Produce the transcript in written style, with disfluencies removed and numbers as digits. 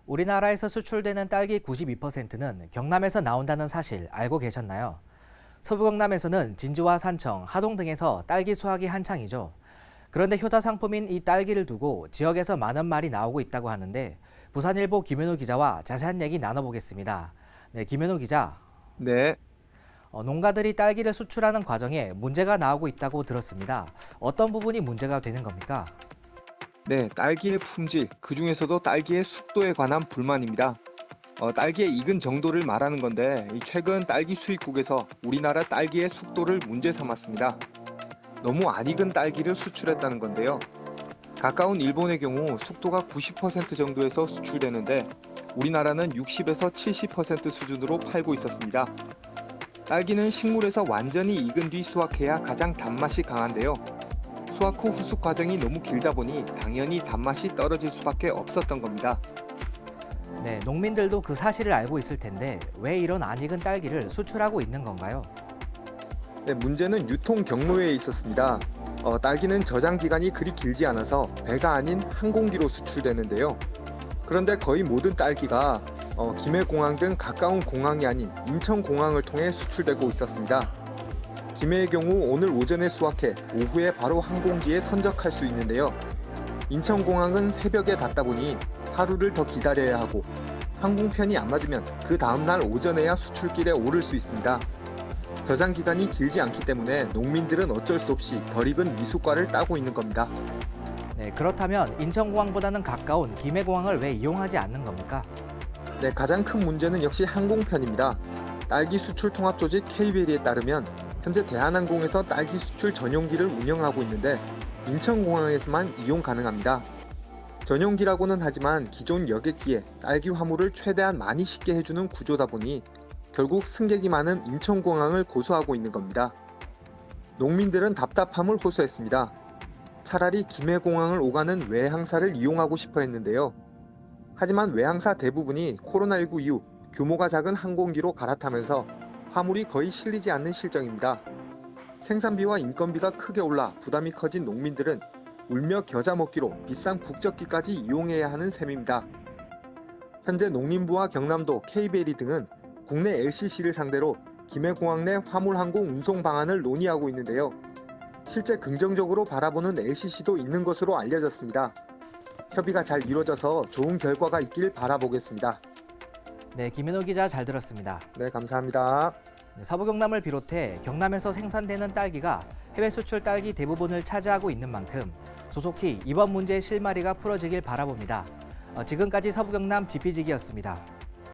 우리나라에서 수출되는 딸기 92%는 경남에서 나온다는 사실 알고 계셨나요? 서부 경남에서는 진주와 산청, 하동 등에서 딸기 수확이 한창이죠. 그런데 효자 상품인 이 딸기를 두고 지역에서 많은 말이 나오고 있다고 하는데 부산일보 김현우 기자와 자세한 얘기 나눠보겠습니다. 네, 김현우 기자. 네, 농가들이 딸기를 수출하는 과정에 문제가 나오고 있다고 들었습니다. 어떤 부분이 문제가 되는 겁니까? 네, 딸기의 품질, 그중에서도 딸기의 숙도에 관한 불만입니다. 딸기의 익은 정도를 말하는 건데 최근 딸기 수입국에서 우리나라 딸기의 숙도를 문제 삼았습니다. 너무 안 익은 딸기를 수출했다는 건데요. 가까운 일본의 경우 숙도가 90% 정도에서 수출되는데 우리나라는 60에서 70% 수준으로 팔고 있었습니다. 딸기는 식물에서 완전히 익은 뒤 수확해야 가장 단맛이 강한데요. 수확 후 후숙 과정이 너무 길다 보니 당연히 단맛이 떨어질 수밖에 없었던 겁니다. 네, 농민들도 그 사실을 알고 있을 텐데 왜 이런 안 익은 딸기를 수출하고 있는 건가요? 네, 문제는 유통 경로에 있었습니다. 딸기는 저장 기간이 그리 길지 않아서 배가 아닌 항공기로 수출되는데요. 그런데 거의 모든 딸기가 김해공항 등 가까운 공항이 아닌 인천공항을 통해 수출되고 있었습니다. 김해의 경우 오늘 오전에 수확해 오후에 바로 항공기에 선적할 수 있는데요. 인천공항은 새벽에 닿다 보니 하루를 더 기다려야 하고 항공편이 안 맞으면 그 다음날 오전에야 수출길에 오를 수 있습니다. 저장 기간이 길지 않기 때문에 농민들은 어쩔 수 없이 덜 익은 미숫과를 따고 있는 겁니다. 네, 그렇다면 인천공항보다는 가까운 김해공항을 왜 이용하지 않는 겁니까? 네, 가장 큰 문제는 역시 항공편입니다. 딸기 수출 통합 조직 KBL에 따르면 현재 대한항공에서 딸기 수출 전용기를 운영하고 있는데 인천공항에서만 이용 가능합니다. 전용기라고는 하지만 기존 여객기에 딸기 화물을 최대한 많이 싣게 해주는 구조다 보니 결국 승객이 많은 인천공항을 고수하고 있는 겁니다. 농민들은 답답함을 호소했습니다. 차라리 김해공항을 오가는 외항사를 이용하고 싶어 했는데요. 하지만 외항사 대부분이 코로나19 이후 규모가 작은 항공기로 갈아타면서 화물이 거의 실리지 않는 실정입니다. 생산비와 인건비가 크게 올라 부담이 커진 농민들은 울며 겨자 먹기로 비싼 국적기까지 이용해야 하는 셈입니다. 현재 농림부와 경남도, KBL 등은 국내 LCC를 상대로 김해공항 내 화물항공 운송 방안을 논의하고 있는데요. 실제 긍정적으로 바라보는 LCC도 있는 것으로 알려졌습니다. 협의가 잘 이루어져서 좋은 결과가 있길 바라보겠습니다. 네, 김현우 기자 잘 들었습니다. 네, 감사합니다. 네, 서부 경남을 비롯해 경남에서 생산되는 딸기가 해외 수출 딸기 대부분을 차지하고 있는 만큼 조속히 이번 문제의 실마리가 풀어지길 바라봅니다. 지금까지 서부 경남 지피지기였습니다.